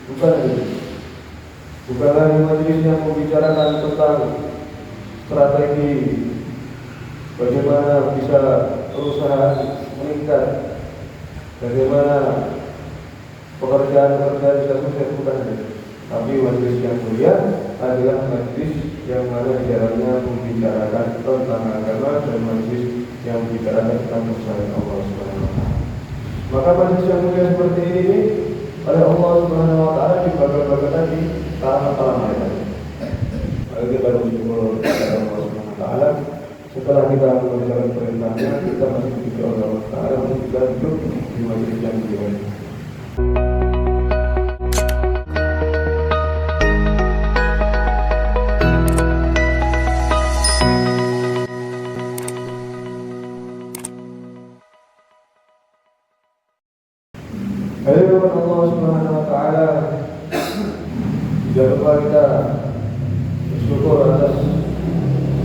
Bukan itu. Bukan lagi majelis yang membicarakan tentang strategi bagaimana bisa perusahaan meningkat, bagaimana pekerjaan-pekerjaan bisa sukses, bukan itu. Tapi majelis yang mulia adalah majelis yang mana di dalamnya membicarakan tentang agama dan majelis yang membicarakan tentang kebesaran Allah Subhanahu wa taala. Maka majelis yang mulia seperti ini oleh Allah Subhanahu wa taala dibagi-bagi tadi para malaikat. Lalu kita bersyukur kepada Allah Subhanahu wa taala. Setelah kita mengerjakan perintahnya, kita masih diberi oleh Allah Taala untuk kita duduk di majelis yang mulia. Hadirin Allah Subhanahu wa taala, jangan lupa kita bersyukur atas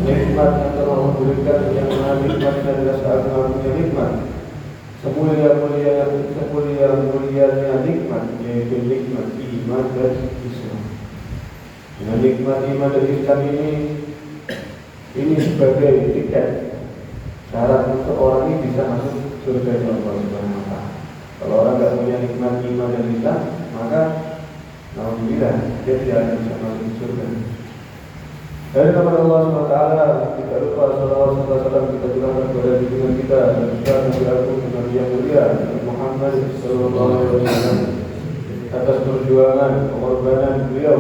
nikmat yang telah memberikan, yang mana nikmat adalah saat punya nikmat. Semulia-mulianya nikmat, yaitu nikmat iman dan Islam. Dengan nikmat iman dan Islam ini sebagai tiket syarat untuk orang ini bisa masuk surga Allah Subhanahu wa taala. Kalau orang tidak punya nikmat iman dan Islam, maka alhamdulillah dia tidak akan bisa masuk surga. Dari nama Allah SWT, kita lupa salawat serta salam kita curahkan kepada junjungan kita dan juga Nabi Agung Nabi yang mulia Muhammad sallallahu alaihi wasallam atas perjuangan pengorbanan beliau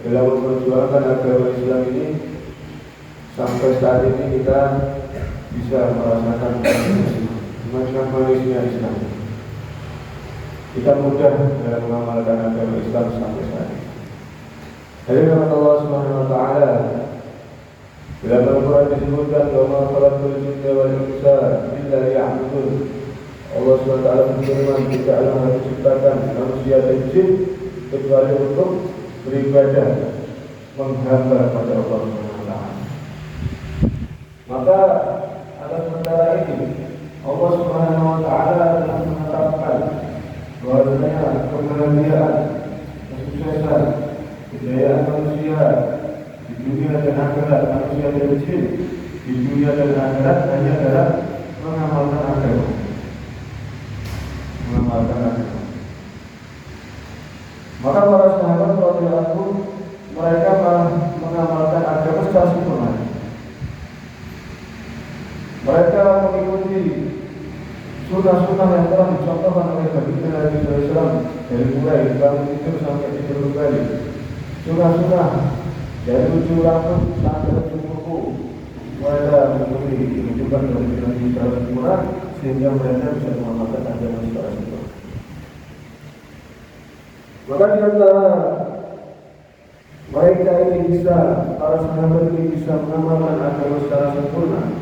dalam memperjuangkan agama Islam ini sampai saat ini kita bisa merasakan macam manisnya Islam. Kita mudah dalam mengamalkan agama Islam sampai saat ini. Dari nama Allah Subhanahu wa taala, dalam Al-Quran disebutkan bahwa khalaqul jinna wal insa illa liya'budun. Allah Subhanahu wa taala berfirman, "Tidak Allah menciptakan manusia dan jin kecuali untuk beribadah, menghamba kepada Allah Subhanahu wa taala." Maka atas perkara ini Allah Subhanahu wa taala telah menetapkan bahwasanya kebahagiaan, kesuksesan, kejayaan manusia di dunia dan akhirat, manusia dan jin di dunia dan akhirat hanya dalam mengamalkan agama. Maka para sahabat radhiyallahu anhum mereka mengamalkan agama secara sempurna. Mereka mengikuti sunnah-sunnah yang telah dicontohkan oleh baginda Nabi SAW dari mulai bangun tidur sampai tidur kembali. Sunnah-sunnah dari ujung rambut sampai ujung kuku, mereka mengikuti rujukan dari Nabi SAW sehingga mereka bisa mengamalkan agama secara sempurna. Maka di antara mereka ini bisa, para sahabat ini bisa mengamalkan agama secara sempurna.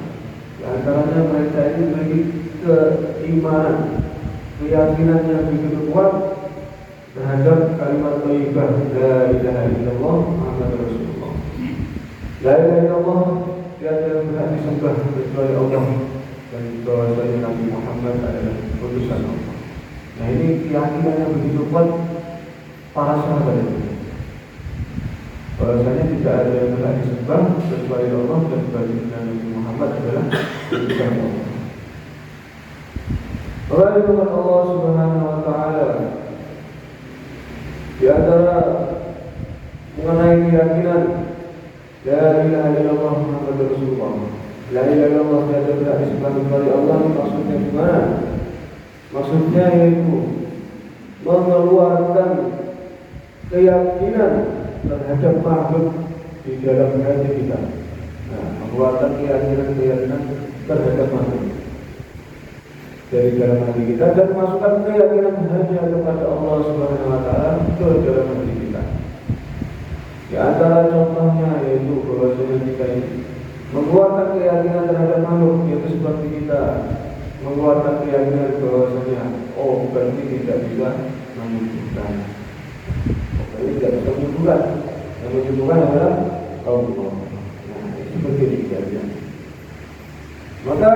Di antaranya mereka ini memiliki keimanan, keyakinan yang begitu kuat terhadap kalimat thayyibah la ilaha illallah Muhammadur Rasulullah. La ilaha illallah tiada yang berhak disembah kecuali Allah dan bahwasanya Nabi Muhammad adalah utusan Allah. Nah, ini keyakinan yang begitu kuat para sahabat ini. Bahwasanya tidak ada yang berhak disembah kecuali Allah dan baginda Nabi Muhammad adalah utusan Allah. Firman Allah Subhanahu wa taala di antara mengenai keyakinan la ilaha illallah Muhammadur Rasulullah. La ilaha illallah tiada berhak disembah kecuali Allah. Maksudnya gimana? Maksudnya yaitu mengeluarkan keyakinan terhadap makhluk di dalam hati kita. Nah, mengeluarkan keyakinan terhadap makhluk dari dalam hati kita dan masukkan keyakinan hanya kepada Allah Subhanahu wa taala ke dalam hati kita. Di antara contohnya yaitu bahwasanya kita ini mengeluarkan keyakinan terhadap makhluk, yaitu seperti kita mengeluarkan keyakinan bahwasanya berarti tidak bisa menyembuhkan. Jadi tidak bisa menyembuhkan. Yang menyembuhkan adalah Allah. Nah, itu begini keyakinan. Maka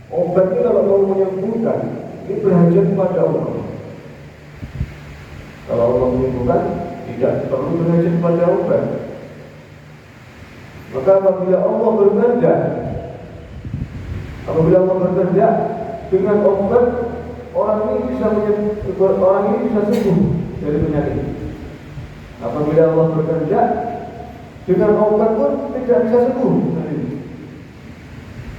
obat itu kalau mau menyembuhkan, ini berhajat kepada Allah. Kalau Allah menyembuhkan, tidak perlu mengajar pada obat. Maka apabila Allah bekerja dengan obat, orang ini bisa sembuh dari penyakit. Apabila Allah bekerja dengan obat pun tidak bisa sembuh.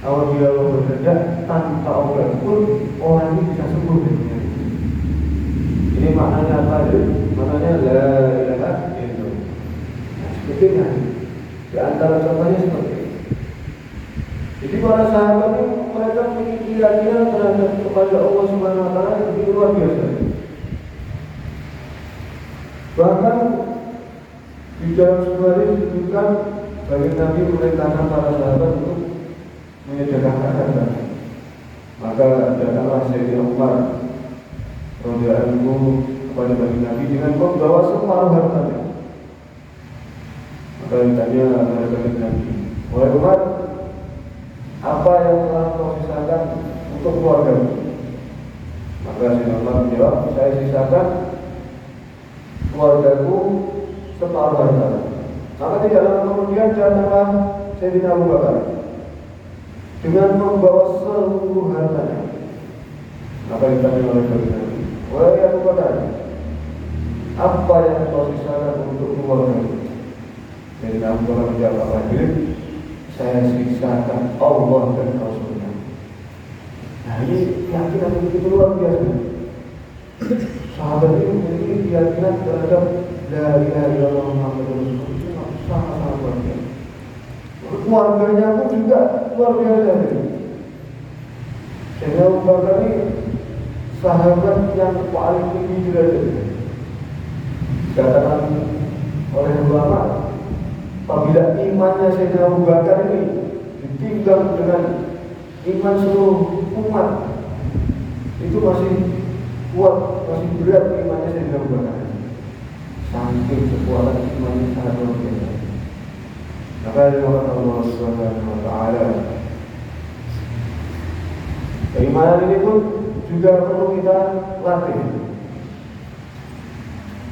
Apabila Allah bekerja tanpa obat pun orang ini bisa sembuh dari penyakit. Ini maknanya apa? Maknanya la ilaha illallah. Sepertinya di antara contohnya seperti ini. Jadi para sahabat ini mereka memiliki keyakinan terhadap kepada Allah Subhanahu Wa Taala yang begitu luar biasa. Bahkan di dalam sebuah hadis disebutkan bagi Nabi memerintahkan para sahabat untuk menyediakan harta. Maka datanglah Sayyidina Umar radhiyallahu anhu kepada bagi Nabi dengan membawa separuh hartanya. Maka ditanya kepada bagi Nabi, "Wahai Umar, apa yang telah kau sisakan untuk keluargamu?" Maka Sayyidina Umar menjawab, "Saya sisakan keluargaku separuh harta." Maka tidak lama kemudian datanglah Sayyidina Abu Bakar dengan membawa seluruh hartanya. Maka ditanya oleh bagi Nabi, "Wahai Abu Bakar, apa yang kau sisakan untuk keluargamu?" Sayyidina Abu Bakar menjawab, "Saya sisakan Allah dan Rasulnya." Nah, ini keyakinan begitu luar biasa. Sahabat ini memiliki keyakinan terhadap la ilaha illallah Muhammadur Rasulullah sangat luar biasa. Keluarganya pun juga luar biasa. Sayyidina Abu Bakar ini sahabat yang paling tinggi derajatnya. Dikatakan oleh ulama, apabila imannya Sayyidina Abu Bakar ini ditimbang dengan iman seluruh umat, itu masih kuat, masih berat imannya Sayyidina Abu Bakar. Saking kekuatan imannya sangat luar biasa. Maka Allah Subhanahu Wa Taala, keimanan ini pun juga perlu kita latih.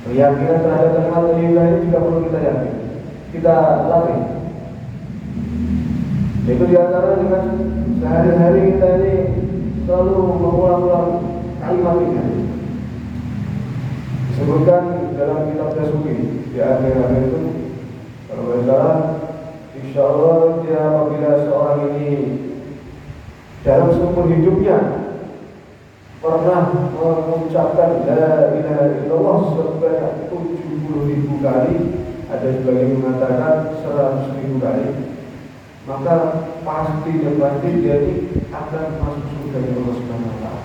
Keyakinan terhadap kalimat la ilaha ini juga perlu kita yakin, kita latih. Itu diantara dengan sehari-hari kita ini selalu mengulang-ulang kalimat ini. Disebutkan dalam kitab Tasuki di akhir-akhir itu, kalau bersalah, insya Allah dia apabila seorang ini dalam seumur hidupnya pernah mengucapkan la ilaha illallah sebanyak 70.000 kali, ada sebagian mengatakan 100.000 kali, maka pasti dan pasti dia ini akan masuk surga Allah Subhanahu Wa Taala.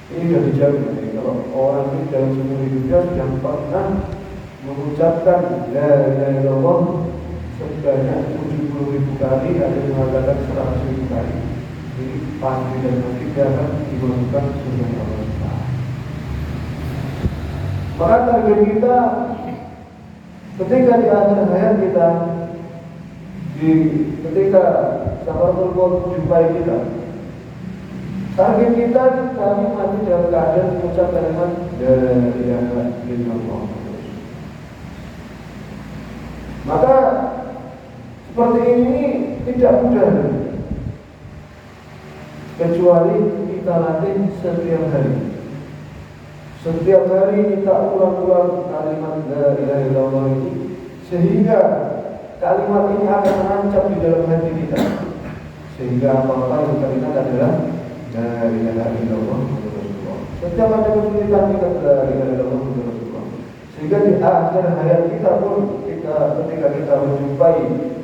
Ini sudah dijamin. Jadi kalau orang ini dalam seumur hidupnya sudah pernah mengucapkan la ilaha illallah sebanyak 70.000 kali, ada yang mengatakan 100.000 kali, jadi pasti dan pasti dia akan dimasukkan surga Allah Subhanahu Wa Taala. Maka target kita ketika di akhir hayat kita, ketika sakaratul maut menjumpai kita, target kita kami mati dalam keadaan mengucap kalimat la ilaha illallah. Maka seperti ini tidak mudah, kecuali kita latih setiap hari. Setiap hari kita ulang-ulang kalimat la ilaha illallah ini, sehingga kalimat ini akan menancap di dalam hati kita, sehingga apa-apa yang kita ingat adalah la ilaha illallah Muhammadur Rasulullah. Setiap ada kesulitan kita la ilaha illallah Muhammadur Rasulullah, sehingga di akhir hayat kita pun ketika kita menjumpai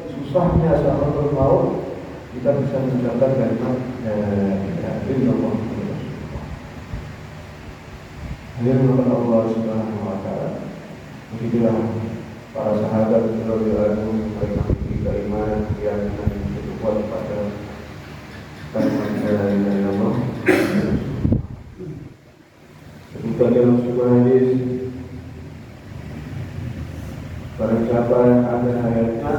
susahnya sakaratul maut, kita bisa mengucapkan kalimat la ilaha illallah Muhammadur Rasulullah. Ini merupakan Allah Subhanahu Wa Taala. Begitulah para sahabat radhiyallahu anhum, mereka memiliki keimanan, keyakinan yang begitu kuat pada kalimat la ilaha illallah. Ketika dalam sebuah hadis, barang siapa yang akhir hayatnya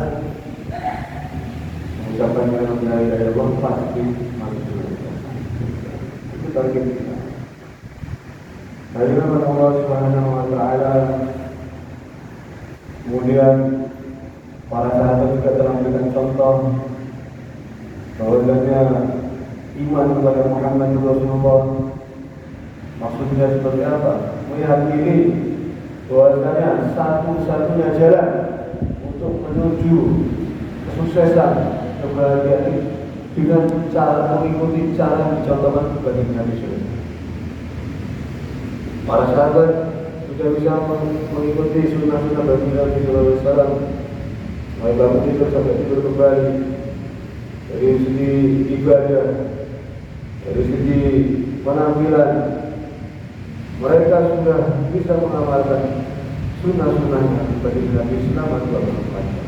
mengucapkan kalimat la ilaha illallah pasti masuk surga. Itu target kita. Dari Allah Subhanahu Wa Kemudian para sahabat juga telah memberikan contoh bahwasanya iman kepada Muhammad Rasulullah maksudnya seperti apa? Meyakini bahwasanya satu-satunya jalan untuk menuju kesuksesan, kebahagiaan dengan cara mengikuti cara yang dicontohkan bagi Nabi SAW. Para sahabat sudah bisa mengikuti sunnah-sunnah bagi Nabi SAW, mulai bangun tidur sampai tidur kembali, dari segi ibadah, dari segi penampilan, mereka sudah bisa mengamalkan sunnah-sunnahnya bagi Nabi selama 24 jam.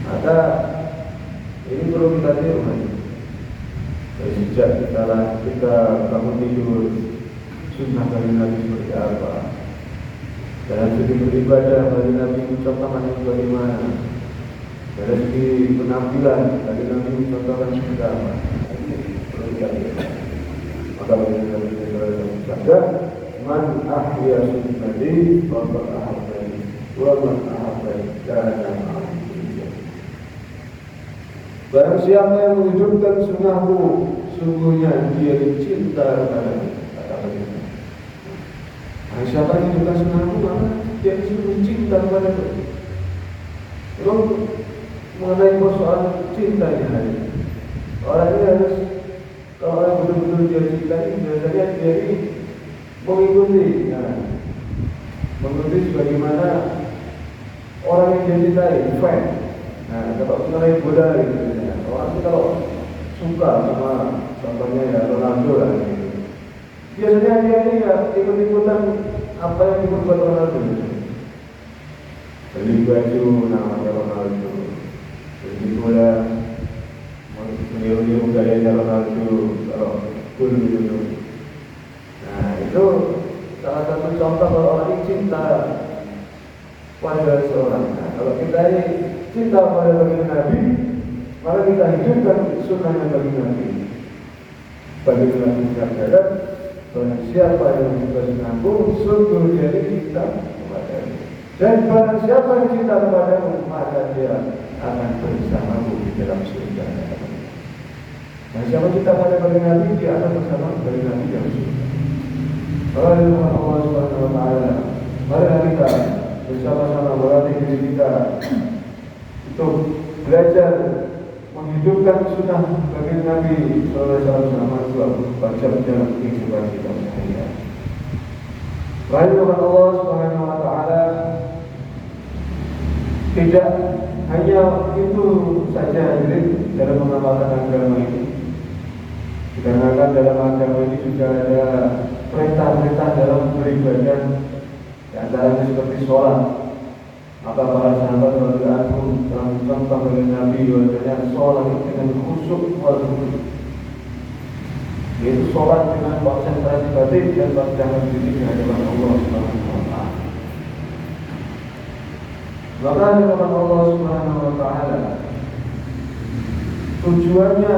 Maka ini perlu kita tiru. Dari sejak kita bangun tidur, sunnah bagi Nabi seperti apa, dalam segi beribadah bagi Nabi mencontohkan bagaimana, dari segi penampilan bagi Nabi mencontohkan seperti apa. Ini perlu kita tiru. Maka bagi Nabi SAW, man ahya sunnati faqad ahabbani wa man ahabbani kana ma'ani. Barang siapa yang menghidupkan sunnahku, sungguhnya dia cinta kepadaku, kata Nabi. Barang siapa yang menghidupkan sunnahku, maka dia sungguh cinta kepadaku. Memang mengenai persoalan cinta ini, orang ini harus, kalau orang betul-betul dia cintai, biasanya dia ini mengikuti, mengikuti sebagaimana orang yang dia cintai, fan. Nah, kalau mengenai bola gitu, orang itu kalau suka sama contohnya ya Ronaldo lah gitu. Biasanya dia ini ya ikut-ikutan apa yang dibuat Ronaldo. Beli baju namanya Ronaldo, beli bola, meniru-niru gayanya Ronaldo kalau gol gitu. Nah, itu salah satu contoh kalau orang ini cinta pada seorang. Nah, kalau kita ini cinta pada baginda Nabi, maka kita hidupkan sunnahnya bagi Nabi. Baginda Nabi berkata, barang siapa yang cinta sunnahku, sungguh dia cinta kepadamu. Dan barang siapa yang cinta kepadamu, maka dia akan bersamamu di dalam surga. Dan siapa cinta pada baginda Nabi, dia akan bersama baginda Nabi di dalam surga. Allah Subhanahu Wa Taala, mari kita bersama-sama melatih diri kita untuk belajar menghidupkan sunnah bagi Nabi SAW selama 24 jam dalam kehidupan kita sehari-hari. Rahimahullah Allah Subhanahu Wa Taala, tidak hanya itu saja dalam mengamalkan agama ini. Dikarenakan dalam agama ini juga ada perintah-perintah dalam beribadah, di antaranya seperti sholat. Maka para sahabat radhiyallahu anhum telah contoh dari Nabi bahwasanya sholat dengan khusyuk wal khusyuk, yaitu sholat dengan konsentrasi batin dan pandangan diri di hadapan Allah Subhanahu Wa Taala. Maka di hadapan Allah Subhanahu Wa Taala, tujuannya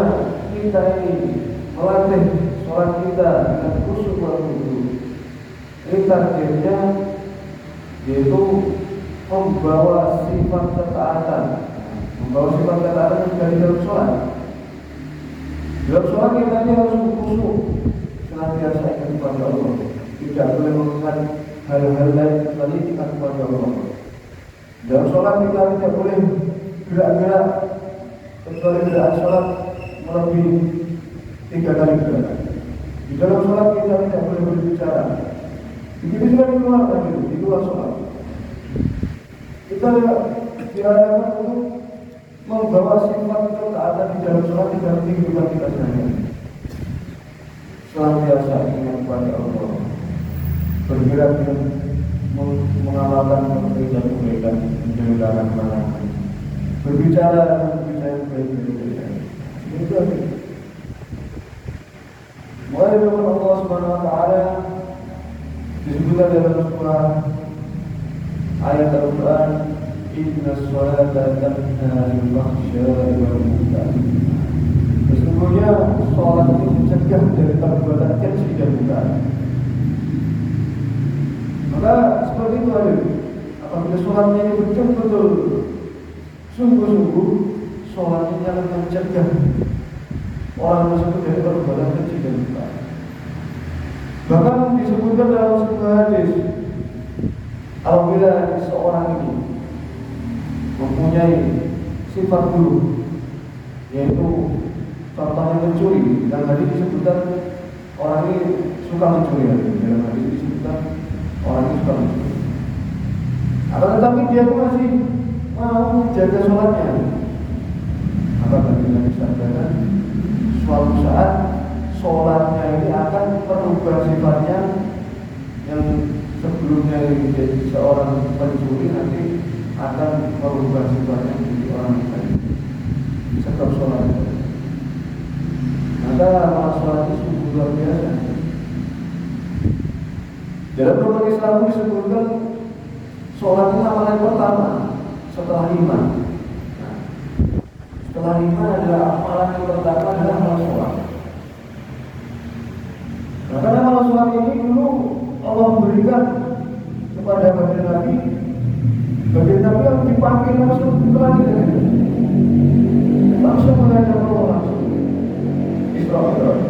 kita ini melatih sholat kita dengan khusyuk wal khusyuk. Ini targetnya yaitu membawa sifat ketaatan, dari dalam sholat. Dalam sholat kita ini harus khusyuk, senantiasa ingat kepada Allah. Tidak boleh melakukan hal-hal lain kecuali ingat kepada Allah. Dalam sholat kita tidak boleh gerak-gerak kecuali gerakan sholat melebihi 3 kali gerakan. Di dalam sholat kita tidak boleh berbicara. Begitu juga di luar sholat. Kita diarahkan untuk membawa sifat ketaatan di dalam sholat di dalam kehidupan kita sehari-hari. Senantiasa ingat kepada Allah, bergerak dengan mengamalkan kebaikan-kebaikan, menjauhkan larangan, berbicara yang baik-baik. Itu aja. Mulai dari Allah Subhanahu Wa Taala disebutkan dalam surah ayat Al-Quran, inna sholata tanha 'anil fahsya'i wal munkar. Sesungguhnya sholat itu mencegah dari perbuatan keji dan munkar. Maka seperti itu ada. apabila sholatnya ini betul-betul sungguh-sungguh, sholatnya akan mencegah orang tersebut dari perbuatan keji dan lupa. Bahkan disebutkan dalam sebuah hadis, apabila seorang ini mempunyai sifat buruk, yaitu contohnya mencuri, dalam hadis disebutkan orang ini suka mencuri. Dalam hadis disebutkan orang ini suka mencuri. Akan tetapi dia masih mau menjaga sholatnya, maka bagaimana disampaikan suatu saat sholatnya ini akan merubah sifatnya yang sebelumnya menjadi seorang pencuri, nanti akan merubah sifatnya menjadi orang yang baik sebab sholat. Maka amal sholat itu sungguh luar biasa. Dalam rukun Islam disebutkan sholat itu amalan pertama setelah iman. Nah, setelah iman adalah amalan yang pertama adalah amal sholat. Nah, karena amal sholat ini dulu Allah berikan kepada baginda Nabi. Baginda Nabi yang dipanggil langsung setelah itu langsung menghadap Allah langsung Isra Mi'raj.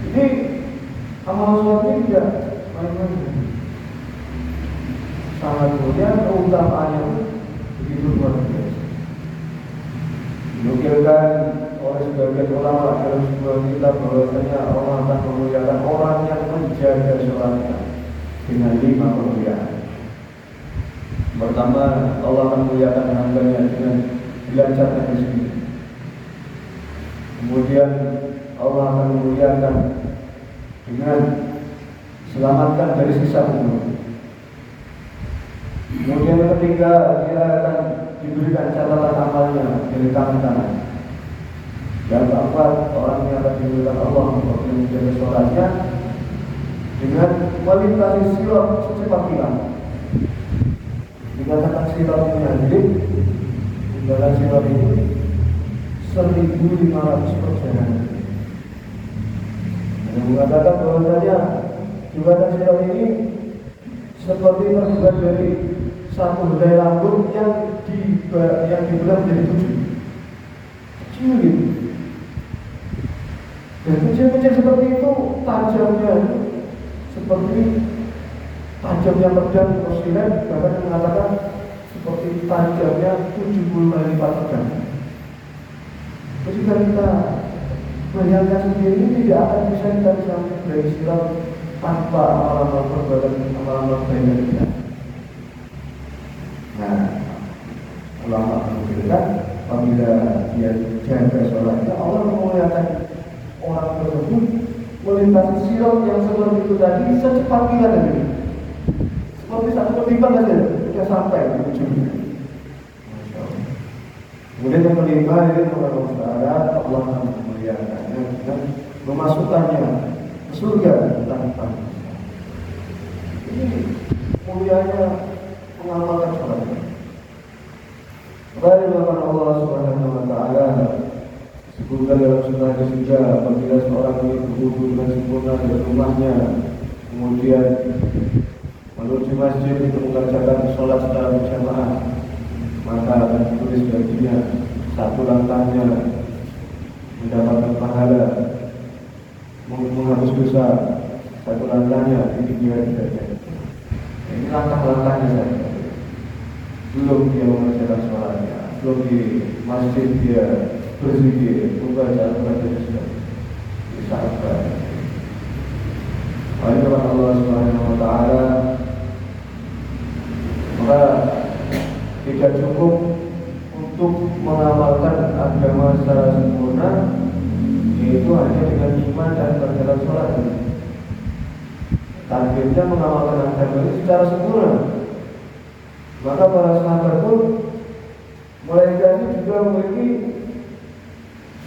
Jadi amal sholat ini tidak main-main. Sangat mulia, keutamaannya begitu luar biasa. Dinukilkan oleh sebagian ulama dalam sebuah kitab bahwasanya Allah akan memuliakan orang yang menjaga sholatnya dengan 5 kemuliaan. Pertama, Allah akan memuliakan hambanya dengan dilancarkan rezeki. Kemudian Allah akan memuliakan dengan selamatkan dari siksa kubur. Kemudian yang ketiga, dia akan diberikan catatan amalnya dari tangan kanan. Yang keempat, orang yang akan diberikan Allah untuk menjaga sholatnya dengan melintasi sirat secepat kilat. Dikatakan sirat ini adil, tinggalkan sirat ini 1.500 perjalanan. Yang mengatakan bahwasanya jembatan sirat ini seperti terbuat dari satu helai rambut yang dibelah menjadi 7. Kecil gitu. Dan kecil-kecil seperti itu tajamnya seperti tajamnya pedang atau silet, bahkan mengatakan seperti tajamnya 70 kali lipat pedang. Ketika kita melihatnya sendiri, tidak akan bisa kita sampai dari sirat tanpa amalan perbuatan amalan kebaikan kita. Nah, ulama menunjukkan apabila dia jaga sholatnya, Allah memuliakan orang tersebut melintasi sirat yang seperti itu tadi secepat kilat tadi. Seperti satu ketipan saja sudah sampai di ujungnya. Kemudian yang kelima ini Allah akan memuliakannya dengan memasukkannya ke surga tanpa hisab. Ini mulianya mengamalkan sholat. Bagaimana Allah Subhanahu Wa Taala sebutkan dalam surah ketiga, apabila seorang ini berwudu dengan sempurna dari rumahnya, kemudian menuju masjid untuk mengerjakan sholat secara berjamaah, maka akan ditulis baginya 1 langkahnya mendapatkan pahala, menghapus dosa 1 langkahnya ditinggikan derajat. Ini langkah-langkahnya saja. Belum dia mengerjakan sholatnya, belum di masjid dia berzikir, membaca Al-Quran sudah disahkan. Oleh Allah Subhanahu Wa Taala, maka tidak cukup untuk mengamalkan agama secara sempurna, yaitu hanya dengan iman dan berjalan sholat. Targetnya mengamalkan agama ini secara sempurna. Maka para sahabat pun mereka ini juga memiliki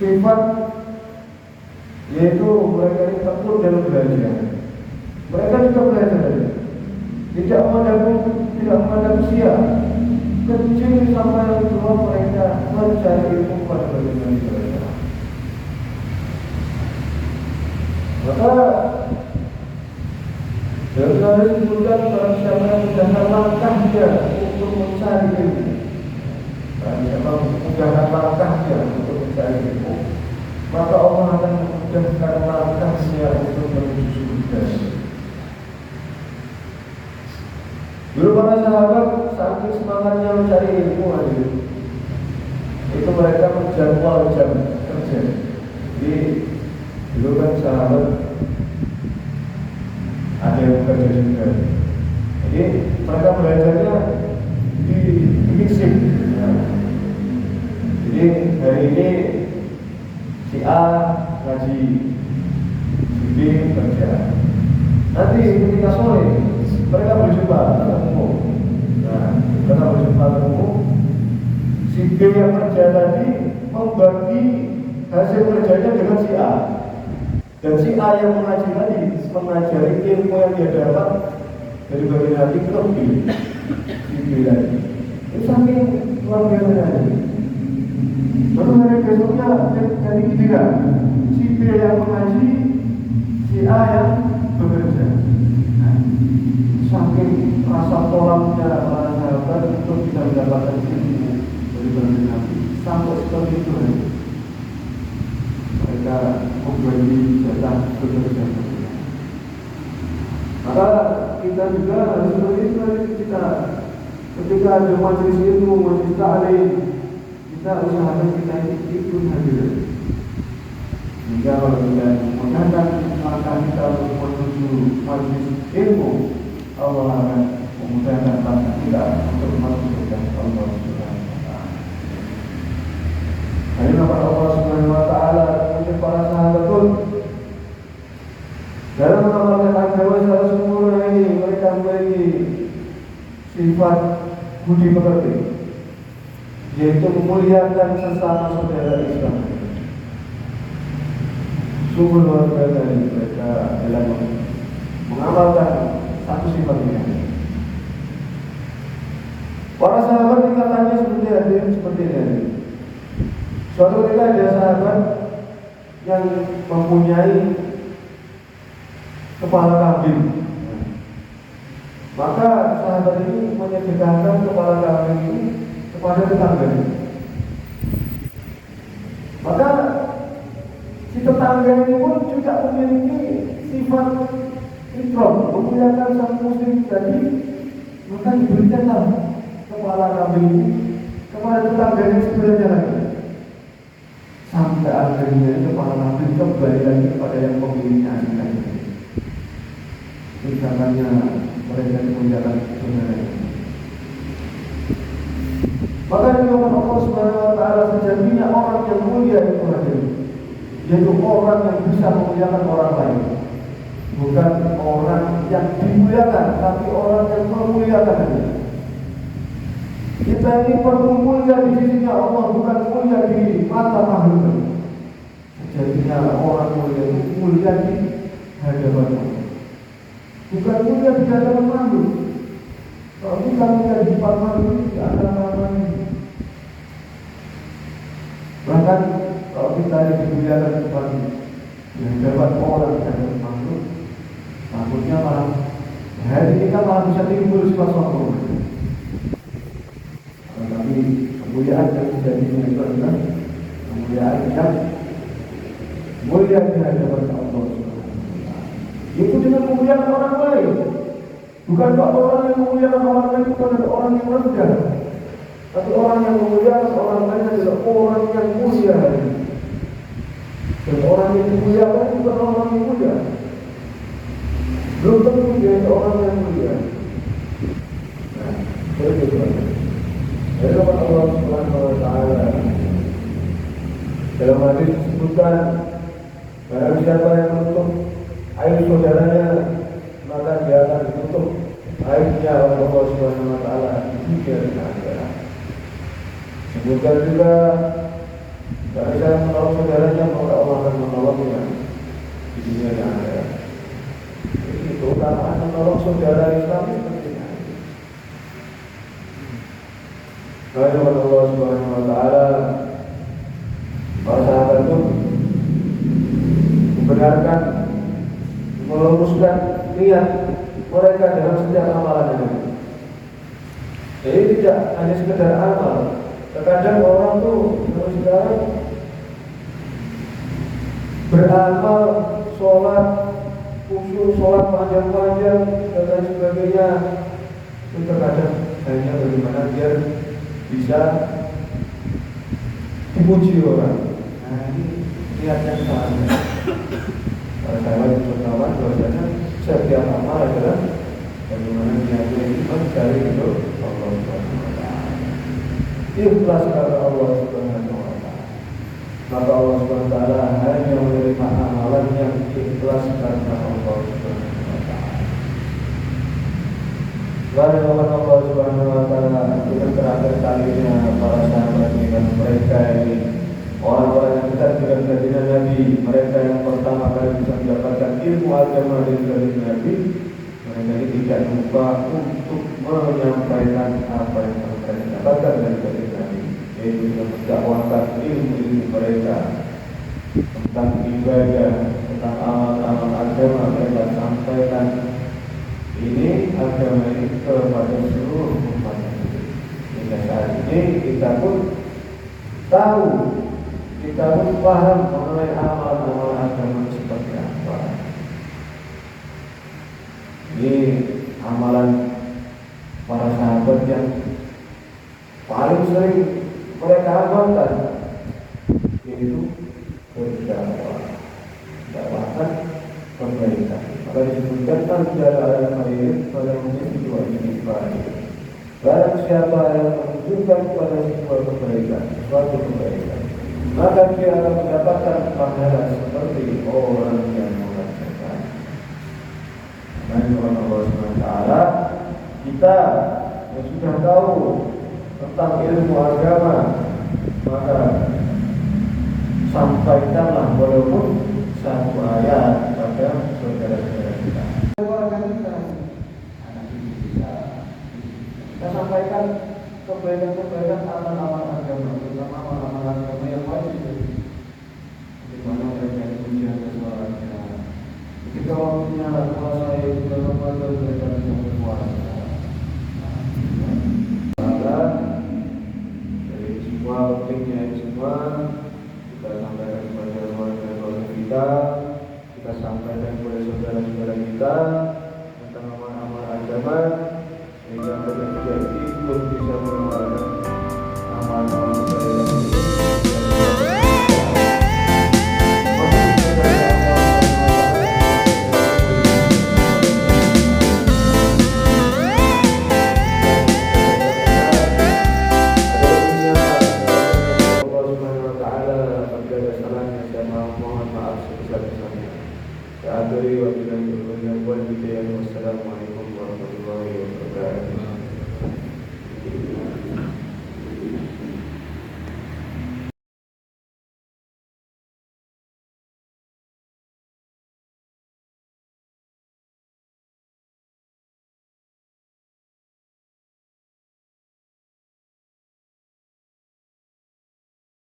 sifat, yaitu mereka ini tekun dalam belajar. Mereka juga belajar, tidak memandang usia, kecil sampai yang tua mereka mencari ilmu pada bagaimana mereka. Maka Dan harus disebutkan barang siapa yang mudahkan langkahnya untuk mencari ilmu. Barang siapa mudahkan langkahnya untuk mencari ilmu, maka Allah akan memudahkan langkahnya untuk menuju surga. Dulu para sahabat saking semangatnya mencari ilmu itu mereka menjadwal jam kerja. Jadi dulu kan sahabat ada yang bekerja juga. Jadi mereka belajarnya di shift. Jadi hari ini si A ngaji, si B kerja. Nanti ketika sore mereka berjumpa ketemu. Nah, mereka berjumpa ketemu. Si B yang kerja tadi membagi hasil kerjanya dengan si A. Dan si A yang mengaji tadi mengajari ilmu yang dia dapat dari bagian hati ke B. Si B tadi. Itu saking luar biasa. Lalu hari besoknya jadi ketiga. Si B yang mengaji, si A yang bekerja. Nah, saking rasa tolaknya para sahabat untuk bisa mendapatkan ilmu dari bagian hati sampai seperti itu. Mereka membagi jatah bekerja. Maka kita juga harus seperti itu. Kita ketika ada majelis ilmu, majelis ta'lim, kita usahakan kita ikut hadir. Sehingga kalau kita menggunakan langkah kita untuk menuju majelis ilmu, Allah akan memudahkan langkah kita untuk masuk ke dalam Allah Subhanahu wa Ta'ala. Dari nama Allah Subhanahu wa Ta'ala untuk para sahabat pun dalam mengamalkan agama secara sempurna ini mereka memiliki sifat budi pekerti, yaitu memuliakan sesama saudara Islam. Sungguh luar biasa mereka dalam mengamalkan satu sifat ini. Para sahabat dikatanya seperti ini. Suatu ketika ada sahabat yang mempunyai kepala kambing. Maka sahabat ini menyedekahkan kepala kambing ini kepada tetangganya. Maka si tetangga ini pun juga memiliki sifat ikram, memuliakan sang muslim tadi. Maka diberikanlah kepala kambing ini kepada tetangganya sebelahnya lagi. Sampai akhirnya kepala kambing kembali lagi kepada yang pemiliknya lagi. Misalnya mereka memuliakan saudara. Maka dengan Allah Subhanahu wa Ta'ala sejatinya orang yang mulia itu hadir, yaitu orang yang bisa memuliakan orang lain. Bukan orang yang dimuliakan, tapi orang yang memuliakan. Kita ini perlu mulia di sisinya Allah, bukan mulia di mata makhluk. Sejatinya orang mulia itu mulia di hadapan Allah. Bukan mulia di hadapan makhluk. Kalau kita mulia di depan makhluk, di antara makhluk. Bahkan kalau kita dimuliakan di depan yang dapat orang di hadapan makhluk, takutnya malah hari kita malah bisa timbul sifat sombong. Tapi kemuliaan yang terjadi itu adalah kemuliaan yang mulia di hadapan Allah. Itu dengan memuliakan orang lain. Bukan orang yang memuliakan orang lain bukan adalah orang yang rendah, tapi orang yang memuliakan orang lain adalah orang yang mulia. Dan orang yang dimuliakan bukan orang yang mulia. Belum tentu dia orang yang mulia. Nah, begitu. Dari Allah Subhanahu wa Ta'ala dalam hadis disebutkan, barang siapa yang menutup air saudaranya, maka dia akan ditutup airnya oleh Allah Subhanahu wa Ta'ala di dunia dan akhirat. Sebutkan juga, barang siapa menolong saudaranya, maka Allah akan menolongnya di dunia dan akhirat. Jadi keutamaan menolong saudara Islam seperti ini. Lalu Allah Subhanahu wa Ta'ala, para sahabat itu membenarkan, meluruskan niat mereka dalam setiap amalannya. Jadi tidak hanya sekedar amal. Terkadang orang tuh sekarang beramal, sholat, khusyuk, sholat panjang-panjang dan lain sebagainya. Itu terkadang hanya bagaimana biar bisa dipuji orang. Nah ini niatnya salah. Para sahabat berkawan bahwasanya setiap amal adalah bagaimana niatnya itu mencari ridho Allah Subhanahu wa taala. Ikhlas kepada Allah Subhanahu wa taala. Maka Allah Subhanahu wa taala hanya menerima amalan yang ikhlas karena Allah Subhanahu wa taala. Lalu Allah Subhanahu wa taala itu terakhir kalinya para sahabat dengan mereka ini orang-orang yang dekat dengan baginda Nabi, mereka yang pertama kali bisa mendapatkan ilmu agama dari Nabi, mereka ini tidak lupa untuk menyampaikan apa yang mereka dapatkan dari baginda Nabi, yaitu dengan mendakwakan ilmu mereka tentang ibadah, tentang amal-amal agama. Mereka sampaikan ini agama ini kepada seluruh umat. Hingga saat ini kita pun tahu, kita pun paham mengenai amal-amal agama seperti apa. Ini amalan para sahabat yang paling sering mereka amalkan, yaitu berdakwah, dakwahkan kebaikan. Maka disebutkan adalah khair pada mungkin dua ini baik. Barang siapa yang menunjukkan kepada sebuah kebaikan, suatu kebaikan, maka dia akan mendapatkan pahala seperti orang yang mengerjakan. Dan Allah SWT, kita yang sudah tahu tentang ilmu agama, maka sampaikanlah walaupun satu ayat pada saudara-saudara kita. Kita sampaikan kebaikan-kebaikan amal-amal agama, terutama